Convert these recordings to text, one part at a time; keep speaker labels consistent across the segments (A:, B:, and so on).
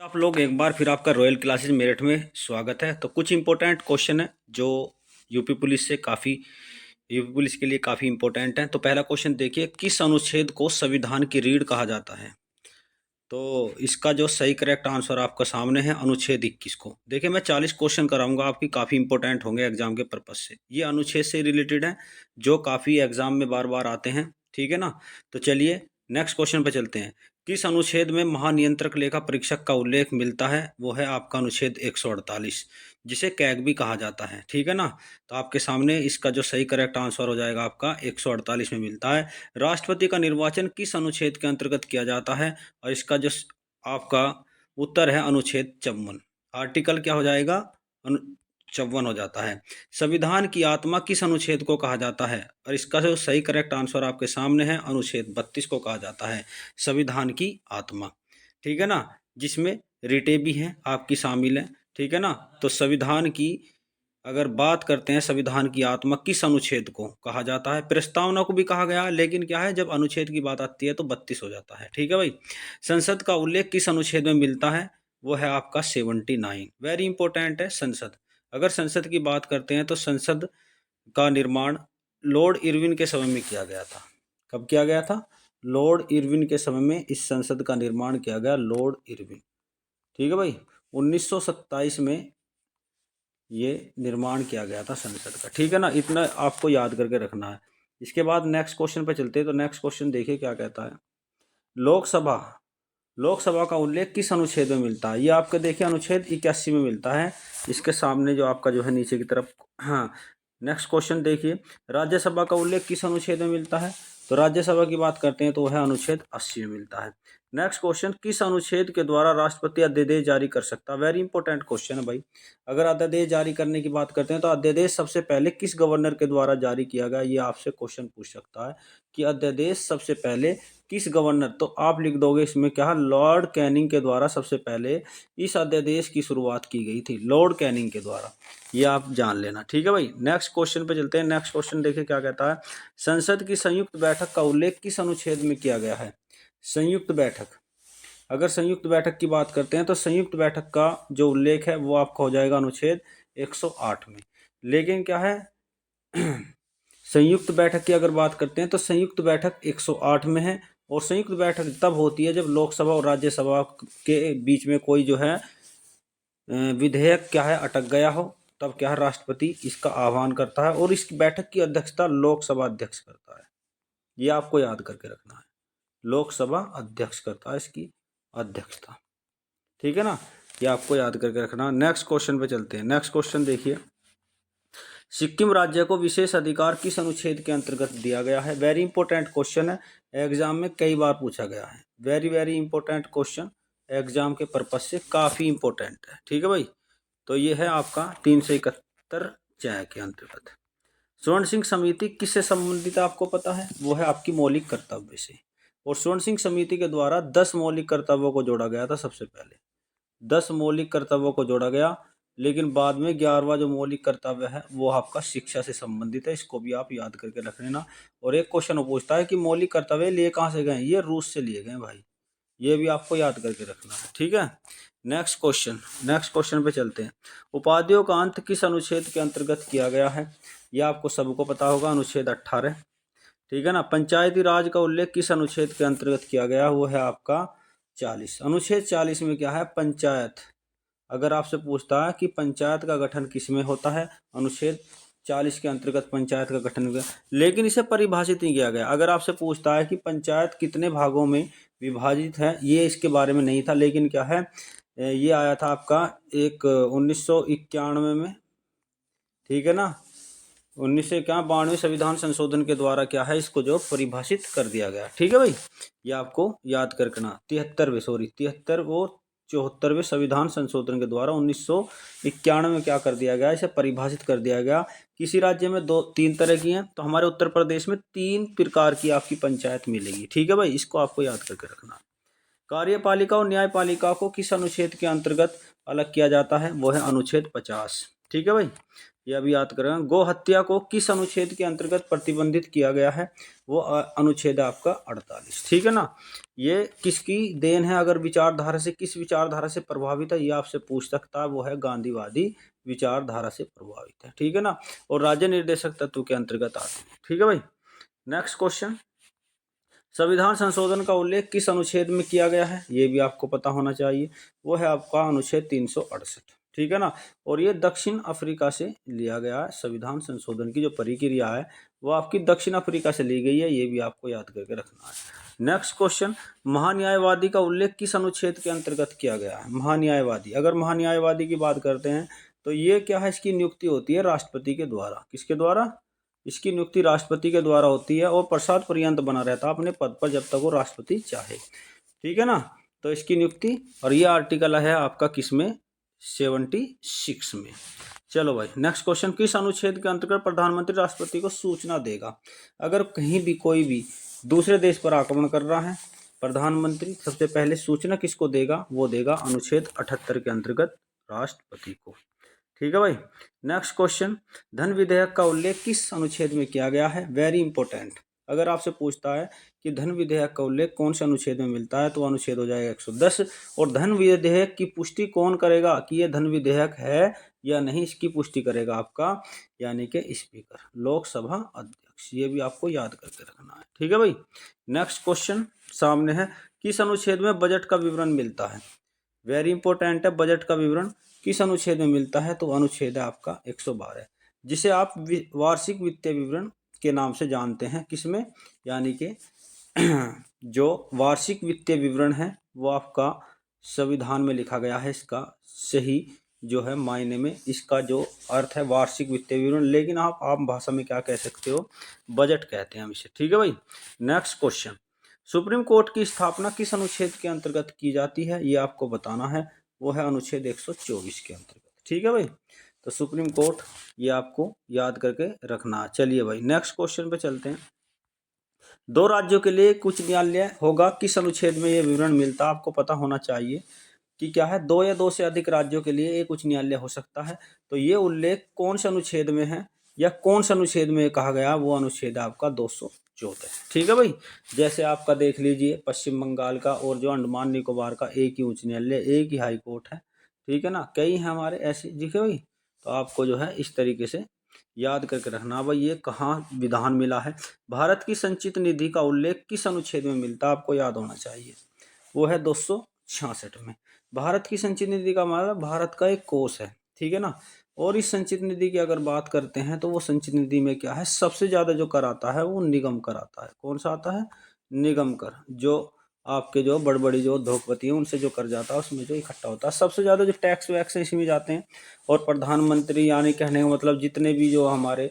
A: आप लोग एक बार फिर आपका रॉयल क्लासेज मेरठ में स्वागत है। तो कुछ इंपॉर्टेंट क्वेश्चन है जो यूपी पुलिस से काफ़ी यूपी पुलिस के लिए काफ़ी इंपॉर्टेंट है। तो पहला क्वेश्चन देखिए, किस अनुच्छेद को संविधान की रीढ़ कहा जाता है? तो इसका जो सही करेक्ट आंसर आपका सामने है, अनुच्छेद 21 को। देखिए मैं 40 क्वेश्चन कराऊंगा आपकी, काफ़ी इंपॉर्टेंट होंगे एग्जाम के पर्पज से। ये अनुच्छेद से रिलेटेड है जो काफ़ी एग्जाम में बार बार आते हैं, ठीक है ना। तो चलिए नेक्स्ट क्वेश्चन पे चलते हैं। किस अनुच्छेद में महानियंत्रक लेखा परीक्षक का उल्लेख मिलता है? वो है आपका अनुच्छेद 148, जिसे कैग भी कहा जाता है, ठीक है ना। तो आपके सामने इसका जो सही करेक्ट आंसर हो जाएगा आपका 148 में मिलता है। राष्ट्रपति का निर्वाचन किस अनुच्छेद के अंतर्गत किया जाता है? और इसका जो आपका उत्तर है अनुच्छेद 54। आर्टिकल क्या हो जाएगा? 54 हो जाता है। संविधान की आत्मा किस अनुच्छेद को कहा जाता है? और इसका जो सही करेक्ट आंसर आपके सामने है, अनुच्छेद 32 को कहा जाता है संविधान की आत्मा, ठीक है ना। जिसमें रिटें भी हैं आपकी शामिल है, ठीक है ना। तो संविधान की अगर बात करते हैं, संविधान की आत्मा किस अनुच्छेद को कहा जाता है? प्रस्तावना को भी कहा गया है, लेकिन क्या है जब अनुच्छेद की बात आती है तो 32 हो जाता है, ठीक है भाई। संसद का उल्लेख किस अनुच्छेद में मिलता है? वो है आपका 79। वेरी इंपॉर्टेंट है संसद। अगर संसद की बात करते हैं तो संसद का निर्माण लॉर्ड इरविन के समय में किया गया था। कब किया गया था? लॉर्ड इरविन के समय में इस संसद का निर्माण किया गया, लॉर्ड इरविन, ठीक है भाई। 1927 में ये निर्माण किया गया था संसद का, ठीक है ना। इतना आपको याद करके रखना है। इसके बाद नेक्स्ट क्वेश्चन पे चलते हैं। तो नेक्स्ट क्वेश्चन देखिए क्या कहता है। लोकसभा लोकसभा का उल्लेख किस अनुच्छेद में मिलता है? ये आपके देखिए अनुच्छेद 81 में मिलता है। इसके सामने जो आपका जो है नीचे की तरफ, हाँ। नेक्स्ट क्वेश्चन देखिए, राज्यसभा का उल्लेख किस अनुच्छेद में मिलता है? तो राज्यसभा की बात करते हैं तो वह अनुच्छेद 80 में मिलता है। नेक्स्ट क्वेश्चन, किस अनुच्छेद के द्वारा राष्ट्रपति अध्यादेश जारी कर सकता है? वेरी इंपॉर्टेंट क्वेश्चन है भाई। अगर अध्यादेश जारी करने की बात करते हैं तो अध्यादेश सबसे पहले किस गवर्नर के द्वारा जारी किया गया? ये आपसे क्वेश्चन पूछ सकता है कि अध्यादेश सबसे पहले किस गवर्नर, तो आप लिख दोगे इसमें क्या है, लॉर्ड कैनिंग के द्वारा सबसे पहले इस अध्यादेश की शुरुआत की गई थी, लॉर्ड कैनिंग के द्वारा। ये आप जान लेना, ठीक है भाई। नेक्स्ट क्वेश्चन पे चलते हैं। नेक्स्ट क्वेश्चन देखिए क्या कहता है। संसद की संयुक्त बैठक का उल्लेख किस अनुच्छेद में किया गया है? संयुक्त बैठक, अगर संयुक्त बैठक की बात करते हैं तो संयुक्त बैठक का जो उल्लेख है वो आपका हो जाएगा अनुच्छेद 108 में। लेकिन क्या है संयुक्त बैठक की अगर बात करते हैं तो संयुक्त बैठक 108 में है। और संयुक्त बैठक तब होती है जब लोकसभा और राज्यसभा के बीच में कोई जो है विधेयक क्या है अटक गया हो, तब क्या है राष्ट्रपति इसका आह्वान करता है और इस बैठक की अध्यक्षता लोकसभा अध्यक्ष करता है। ये आपको याद करके रखना है, लोकसभा अध्यक्ष करता है इसकी अध्यक्षता, ठीक है ना। ये आपको याद करके रखना। नेक्स्ट क्वेश्चन पे चलते हैं। नेक्स्ट क्वेश्चन देखिए, सिक्किम राज्य को विशेष अधिकार किस अनुच्छेद के अंतर्गत दिया गया है? वेरी इंपॉर्टेंट क्वेश्चन है, एग्जाम में कई बार पूछा गया है। Very very important question, exam के पर्पज से काफ़ी इंपॉर्टेंट है, ठीक है भाई। तो ये है आपका 371 जय के अंतर्गत। स्वर्ण सिंह समिति किससे संबंधित है आपको पता है? वो है आपकी मौलिक कर्तव्य से। और स्वर्ण सिंह समिति के द्वारा 10 मौलिक कर्तव्यों को जोड़ा गया था। सबसे पहले 10 मौलिक कर्तव्यों को जोड़ा गया, लेकिन बाद में 11वां जो मौलिक कर्तव्य है वो आपका शिक्षा से संबंधित है। इसको भी आप याद करके रख लेना। और एक क्वेश्चन वो पूछता है कि मौलिक कर्तव्य लिए कहाँ से गए? ये रूस से लिए गए भाई। ये भी आपको याद करके रखना है, ठीक है। नेक्स्ट क्वेश्चन पे चलते हैं। उपाधियों का अंत किस अनुच्छेद के अंतर्गत किया गया है? यह आपको सबको पता होगा, अनुच्छेद 18, ठीक है ना। पंचायती राज का उल्लेख किस अनुच्छेद के अंतर्गत किया गया? वो है आपका 40। अनुच्छेद 40 में क्या है, पंचायत। अगर आपसे पूछता है कि पंचायत का गठन किसमें होता है, अनुच्छेद 40 के अंतर्गत पंचायत का गठन हुआ, लेकिन इसे परिभाषित नहीं किया गया। अगर आपसे पूछता है कि पंचायत कितने भागों में विभाजित है, ये इसके बारे में नहीं था, लेकिन क्या है ये आया था आपका एक 1991 में, ठीक है ना। 1992 संविधान संशोधन के द्वारा क्या है इसको जो परिभाषित कर दिया गया, ठीक है भाई। ये आपको याद कर रखना। 73 और 74वें संविधान संशोधन के द्वारा 1991 में क्या कर दिया गया, इसे परिभाषित कर दिया गया। किसी राज्य में 2-3 तरह की हैं, तो हमारे उत्तर प्रदेश में 3 प्रकार की आपकी पंचायत मिलेगी, ठीक है भाई। इसको आपको याद करके रखना। कार्यपालिका और न्यायपालिका को किस अनुच्छेद के अंतर्गत अलग किया जाता है? वो है अनुच्छेद 50, ठीक है भाई। ये अभी याद करें। गो हत्या को किस अनुच्छेद के अंतर्गत प्रतिबंधित किया गया है? वो अनुच्छेद आपका 48। ठीक है ना। ये किसकी देन है? अगर विचारधारा से, किस विचारधारा से प्रभावित है, ये आपसे पूछ सकता है। वो है गांधीवादी विचारधारा से प्रभावित है। ठीक है ना। और राज्य निर्देशक तत्व के अंतर्गत आते हैं। ठीक है भाई। नेक्स्ट क्वेश्चन, संविधान संशोधन का उल्लेख किस अनुच्छेद में किया गया है? ये भी आपको पता होना चाहिए। वो है आपका अनुच्छेद 368। ठीक है ना। और ये दक्षिण अफ्रीका से लिया गया है। संविधान संशोधन की जो प्रक्रिया है वो आपकी दक्षिण अफ्रीका से ली गई है। ये भी आपको याद करके रखना है। नेक्स्ट क्वेश्चन, महान्यायवादी का उल्लेख किस अनुच्छेद के अंतर्गत किया गया है? महान्यायवादी, अगर महान्यायवादी की बात करते हैं तो ये क्या है? इसकी नियुक्ति होती है राष्ट्रपति के द्वारा। किसके द्वारा? इसकी नियुक्ति राष्ट्रपति के द्वारा होती है और प्रसाद पर्यंत बना रहता है अपने पद पर जब तक वो राष्ट्रपति चाहे। ठीक है ना। तो इसकी नियुक्ति, और ये आर्टिकल है आपका किसमें? 76 में। चलो भाई, नेक्स्ट क्वेश्चन, किस अनुच्छेद के अंतर्गत प्रधानमंत्री राष्ट्रपति को सूचना देगा? अगर कहीं भी कोई भी दूसरे देश पर आक्रमण कर रहा है, प्रधानमंत्री सबसे पहले सूचना किसको देगा? वो देगा अनुच्छेद 78 के अंतर्गत राष्ट्रपति को। ठीक है भाई। नेक्स्ट क्वेश्चन, धन विधेयक का उल्लेख किस अनुच्छेद में किया गया है? Very important. अगर आपसे पूछता है कि धन विधेयक का उल्लेख कौन से अनुच्छेद में मिलता है, तो अनुच्छेद हो जाएगा 110। और धन विधेयक की पुष्टि कौन करेगा कि ये धन विधेयक है या नहीं, इसकी पुष्टि करेगा आपका यानी कि स्पीकर, लोकसभा अध्यक्ष। ये भी आपको याद करके रखना है। ठीक है भाई। नेक्स्ट क्वेश्चन सामने है, किस अनुच्छेद में बजट का विवरण मिलता है? वेरी इंपॉर्टेंट है। बजट का विवरण किस अनुच्छेद में मिलता है? तो अनुच्छेद है आपका 112, जिसे आप वार्षिक वित्तीय विवरण के नाम से जानते हैं। किसमें? यानी कि जो वार्षिक वित्तीय विवरण है वो आपका संविधान में लिखा गया है। इसका सही जो है मायने में इसका जो अर्थ है वार्षिक वित्तीय विवरण, लेकिन आप आम भाषा में क्या कह सकते हो? बजट कहते हैं हम इसे। ठीक है भाई। नेक्स्ट क्वेश्चन, सुप्रीम कोर्ट की स्थापना किस अनुच्छेद के अंतर्गत की जाती है? ये आपको बताना है। वो है अनुच्छेद 124 के अंतर्गत। ठीक है भाई। तो सुप्रीम कोर्ट ये आपको याद करके रखना। चलिए भाई, नेक्स्ट क्वेश्चन पे चलते हैं। दो राज्यों के लिए उच्च न्यायालय होगा, किस अनुच्छेद में ये विवरण मिलता है? आपको पता होना चाहिए कि क्या है, दो या दो से अधिक राज्यों के लिए एक उच्च न्यायालय हो सकता है। तो ये उल्लेख कौन से अनुच्छेद में है या कौन से अनुच्छेद में कहा गया? वो अनुच्छेद आपका 214 है। ठीक है भाई। जैसे आपका देख लीजिए, पश्चिम बंगाल का और जो अंडमान निकोबार का एक ही उच्च न्यायालय, एक ही हाई कोर्ट है। ठीक है ना। कई हैं हमारे ऐसे। ठीक है भाई। तो आपको जो है इस तरीके से याद करके रखना भाई, ये कहाँ विधान मिला है। भारत की संचित निधि का उल्लेख किस अनुच्छेद में मिलता है? आपको याद होना चाहिए। वो है 266 में। भारत की संचित निधि का मतलब भारत का एक कोष है। ठीक है ना। और इस संचित निधि की अगर बात करते हैं तो वो संचित निधि में क्या है, सबसे ज्यादा जो कर आता है वो निगम कर आता है। कौन सा आता है? निगम कर। जो आपके जो बड़ बड़ी जो उद्योगपति है उनसे जो कर जाता है उसमें जो इकट्ठा होता है, सबसे ज्यादा जो टैक्स वैक्स है इसी में जाते हैं। और प्रधानमंत्री यानी कहने का मतलब जितने भी जो हमारे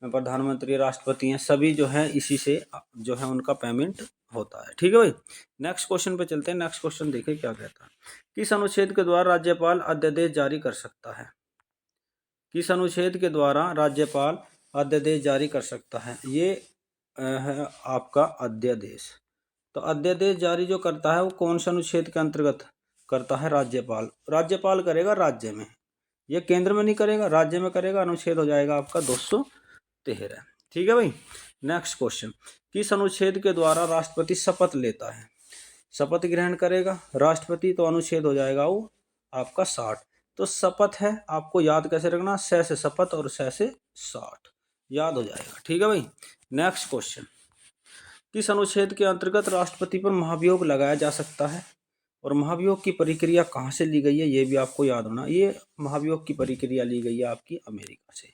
A: प्रधानमंत्री राष्ट्रपति हैं सभी जो है इसी से जो है उनका पेमेंट होता है। ठीक है भाई। नेक्स्ट क्वेश्चन पे चलते हैं। नेक्स्ट क्वेश्चन देखिए क्या कहता है, किस अनुच्छेद के द्वारा राज्यपाल अध्यादेश जारी कर सकता है? किस अनुच्छेद के द्वारा राज्यपाल अध्यादेश जारी कर सकता है? ये है आपका अध्यादेश। तो अध्यादेश जारी जो करता है वो कौन से अनुच्छेद के अंतर्गत करता है? राज्यपाल। राज्यपाल करेगा राज्य में, ये केंद्र में नहीं करेगा, राज्य में करेगा। अनुच्छेद हो जाएगा आपका 213। ठीक है भाई। नेक्स्ट क्वेश्चन, किस अनुच्छेद के द्वारा राष्ट्रपति शपथ लेता है? शपथ ग्रहण करेगा राष्ट्रपति, तो अनुच्छेद हो जाएगा वो आपका 60। तो शपथ है, आपको याद कैसे रखना? से शपथ और से 60 याद हो जाएगा। ठीक है भाई। नेक्स्ट क्वेश्चन, किस अनुच्छेद के अंतर्गत राष्ट्रपति पर महाभियोग लगाया जा सकता है? और महाभियोग की प्रक्रिया कहाँ से ली गई है ये भी आपको याद होना। ये महाभियोग की प्रक्रिया ली गई है आपकी अमेरिका से।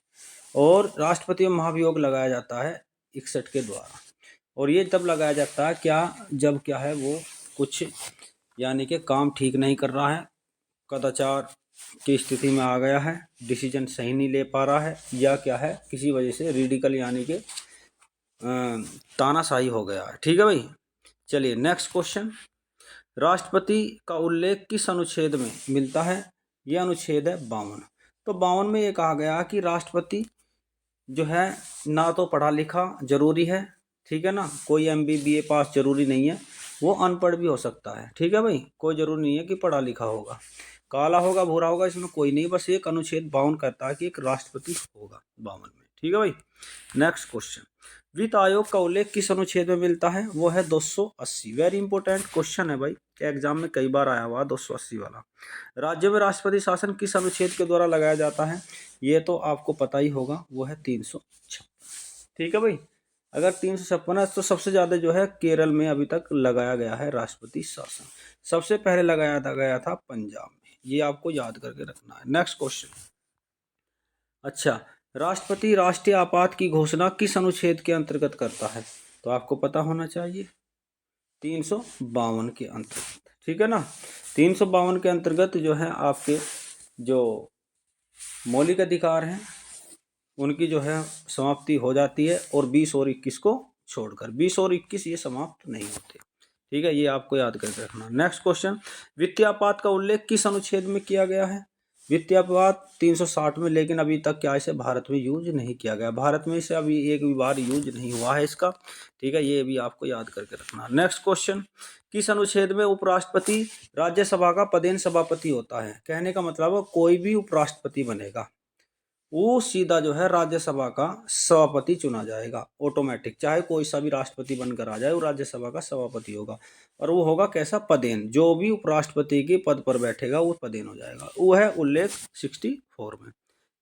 A: और राष्ट्रपति में महाभियोग लगाया जाता है 61 के द्वारा। और ये तब लगाया जाता है क्या, जब क्या है वो कुछ यानी कि काम ठीक नहीं कर रहा है, कदाचार की स्थिति में आ गया है, डिसीजन सही नहीं ले पा रहा है, या क्या है किसी वजह से रेडिकल यानी कि तानाशाही हो गया है। ठीक है भाई। चलिए नेक्स्ट क्वेश्चन, राष्ट्रपति का उल्लेख किस अनुच्छेद में मिलता है? यह अनुच्छेद है 52। तो 52 में ये कहा गया कि राष्ट्रपति जो है ना तो पढ़ा लिखा जरूरी है, ठीक है ना, कोई MBBA पास जरूरी नहीं है, वो अनपढ़ भी हो सकता है। ठीक है भाई, कोई जरूरी नहीं है कि पढ़ा लिखा होगा। काला होगा भूरा होगा इसमें कोई नहीं, बस एक अनुच्छेद 52 कहता है कि एक राष्ट्रपति होगा 52 में। ठीक है भाई। नेक्स्ट क्वेश्चन, वित्त आयोग का उल्लेख किस अनुच्छेद में मिलता है? वो है 280। वेरी इंपॉर्टेंट क्वेश्चन है भाई, एग्जाम में कई बार आया हुआ 280 वाला। राज्य में राष्ट्रपति शासन किस अनुच्छेद के द्वारा लगाया जाता है? ये तो आपको पता ही होगा, वो है 356। ठीक है भाई। अगर 356 है तो सबसे ज्यादा जो है केरल में अभी तक लगाया गया है राष्ट्रपति शासन। सबसे पहले लगाया गया था पंजाब में, ये आपको याद करके रखना है। नेक्स्ट क्वेश्चन, अच्छा, राष्ट्रपति राष्ट्रीय आपात की घोषणा किस अनुच्छेद के अंतर्गत करता है? तो आपको पता होना चाहिए 352 के अंतर्गत। ठीक है ना, 352 के अंतर्गत जो है आपके जो मौलिक अधिकार हैं उनकी जो है समाप्ति हो जाती है, और 20 और 21 को छोड़कर 20 और 21 ये समाप्त नहीं होते। ठीक है, ये आपको याद करके रखना। नेक्स्ट क्वेश्चन, वित्तीय आपात का उल्लेख किस अनुच्छेद में किया गया है? वित्तीय आपात 360 में, लेकिन अभी तक क्या इसे भारत में यूज नहीं किया गया। भारत में इसे अभी एक भी बार यूज नहीं हुआ है इसका। ठीक है, ये भी आपको याद करके रखना। नेक्स्ट क्वेश्चन, किस अनुच्छेद में उपराष्ट्रपति राज्यसभा का पदेन सभापति होता है? कहने का मतलब कोई भी उपराष्ट्रपति बनेगा वो सीधा जो है राज्यसभा का सभापति चुना जाएगा ऑटोमेटिक, चाहे कोई सा भी राष्ट्रपति बनकर आ जाए वो राज्यसभा का सभापति होगा। और वो होगा कैसा? पदेन। जो भी उपराष्ट्रपति के पद पर बैठेगा वो पदेन हो जाएगा। वो है उल्लेख 64 में।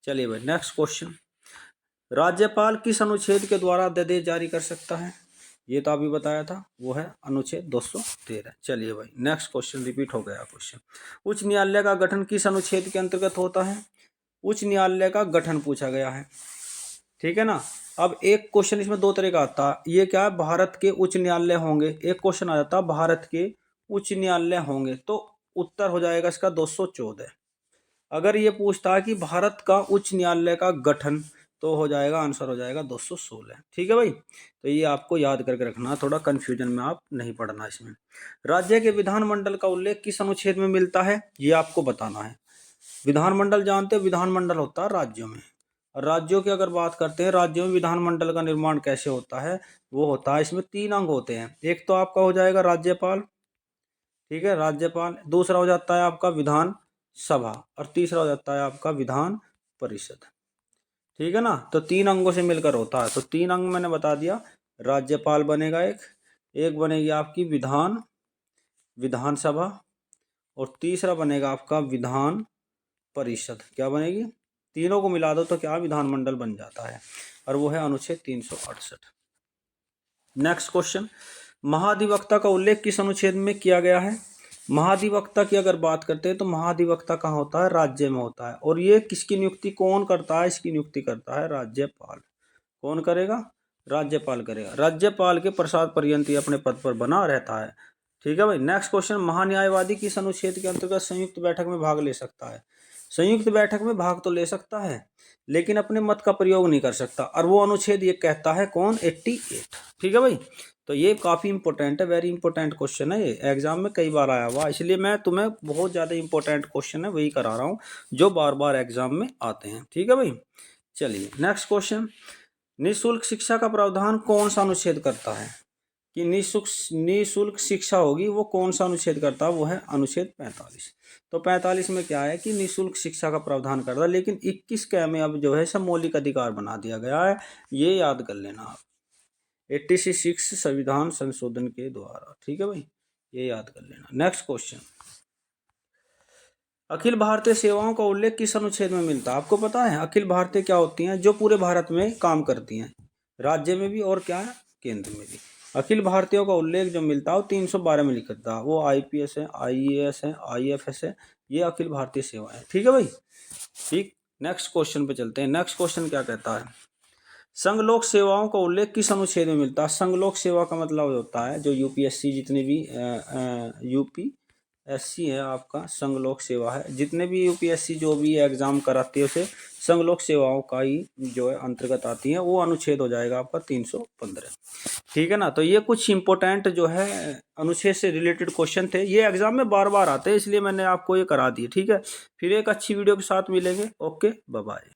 A: चलिए भाई, नेक्स्ट क्वेश्चन, राज्यपाल किस अनुच्छेद के द्वारा अध्यादेश जारी कर सकता है? ये तो अभी बताया था, वो है अनुच्छेद 213। चलिए भाई, नेक्स्ट क्वेश्चन रिपीट हो गया क्वेश्चन, उच्च न्यायालय का गठन किस अनुच्छेद के अंतर्गत होता है? उच्च न्यायालय का गठन पूछा गया है। ठीक है ना। अब एक क्वेश्चन इसमें दो तरह का आता है, ये क्या है? भारत के उच्च न्यायालय होंगे। एक क्वेश्चन आ जाता है भारत के उच्च न्यायालय होंगे, तो उत्तर हो जाएगा इसका 214। अगर ये पूछता है कि भारत का उच्च न्यायालय का गठन, तो हो जाएगा आंसर हो जाएगा 216। ठीक है भाई, तो ये आपको याद करके रखना, थोड़ा कंफ्यूजन में आप नहीं पढ़ना इसमें। राज्य के विधानमंडल का उल्लेख किस अनुच्छेद में मिलता है? ये आपको बताना है। विधानमंडल जानते हो, विधानमंडल होता है राज्यों में। और राज्यों की अगर बात करते हैं, राज्यों में विधानमंडल का निर्माण कैसे होता है? वो होता है, इसमें 3 अंग होते हैं। एक तो आपका हो जाएगा राज्यपाल, ठीक है, राज्यपाल। दूसरा हो जाता है आपका विधान सभा, और तीसरा हो जाता है आपका विधान परिषद। ठीक है ना, तो 3 अंगों से मिलकर होता है। तो 3 अंग मैंने बता दिया, राज्यपाल बनेगा एक बनेगी आपकी विधानसभा, और तीसरा बनेगा आपका विधान परिषद। क्या बनेगी? तीनों को मिला दो तो क्या? विधानमंडल बन जाता है, और वो है अनुच्छेद 368। नेक्स्ट क्वेश्चन, महाधिवक्ता का उल्लेख किस अनुच्छेद में किया गया है? महाधिवक्ता की अगर बात करते हैं तो महाधिवक्ता कहाँ होता है? राज्य में होता है। और ये किसकी नियुक्ति कौन करता है? इसकी नियुक्ति करता है राज्यपाल। कौन करेगा? राज्यपाल करेगा। राज्यपाल के प्रसाद पर्यंत अपने पद पर बना रहता है। ठीक है भाई। नेक्स्ट क्वेश्चन, महान्यायवादी किस अनुच्छेद के अंतर्गत संयुक्त बैठक में भाग ले सकता है? संयुक्त बैठक में भाग तो ले सकता है, लेकिन अपने मत का प्रयोग नहीं कर सकता, और वो अनुच्छेद ये कहता है कौन? 88। ठीक है भाई, तो ये काफ़ी इंपॉर्टेंट है, वेरी इंपॉर्टेंट क्वेश्चन है, ये एग्जाम में कई बार आया हुआ, इसलिए मैं तुम्हें बहुत ज़्यादा इंपॉर्टेंट क्वेश्चन है वही करा रहा हूँ जो बार बार एग्जाम में आते हैं। ठीक है भाई, चलिए नेक्स्ट क्वेश्चन, निःशुल्क शिक्षा का प्रावधान कौन सा अनुच्छेद करता है? कि निःशुल्क शिक्षा होगी वो कौन सा अनुच्छेद करता है? वो है अनुच्छेद 45। तो 45 में क्या है कि निःशुल्क शिक्षा का प्रावधान करता है, लेकिन 21 के में अब जो है सब मौलिक अधिकार बना दिया गया है, ये याद कर लेना आप, 86 संविधान संशोधन के द्वारा। ठीक है भाई, ये याद कर लेना। नेक्स्ट क्वेश्चन, अखिल भारतीय सेवाओं का उल्लेख किस अनुच्छेद में मिलता है? आपको पता है अखिल भारतीय क्या होती हैं? जो पूरे भारत में काम करती हैं, राज्य में भी और क्या है, केंद्र में भी। अखिल भारतीयों का उल्लेख जो मिलता है वो 312 में लिखता है, वो IPS है, IAS है, IFS है, ये अखिल भारतीय सेवा है। ठीक है भाई, ठीक। नेक्स्ट क्वेश्चन पे चलते हैं। नेक्स्ट क्वेश्चन क्या कहता है, संघ लोक सेवाओं का उल्लेख किस अनुच्छेद में मिलता है? संघ लोक सेवा का मतलब होता है जो UPSC जितने भी UPSC है आपका, संघ लोक सेवा है, जितने भी UPSC जो भी एग्जाम कराती है उसे संघ लोक सेवाओं का ही जो है अंतर्गत आती है, वो अनुच्छेद हो जाएगा आपका 315। ठीक है ना, तो ये कुछ इंपॉर्टेंट जो है अनुच्छेद से रिलेटेड क्वेश्चन थे, ये एग्जाम में बार बार आते हैं, इसलिए मैंने आपको ये करा दिए। ठीक है, फिर एक अच्छी वीडियो के साथ मिलेंगे। Okay, bye bye.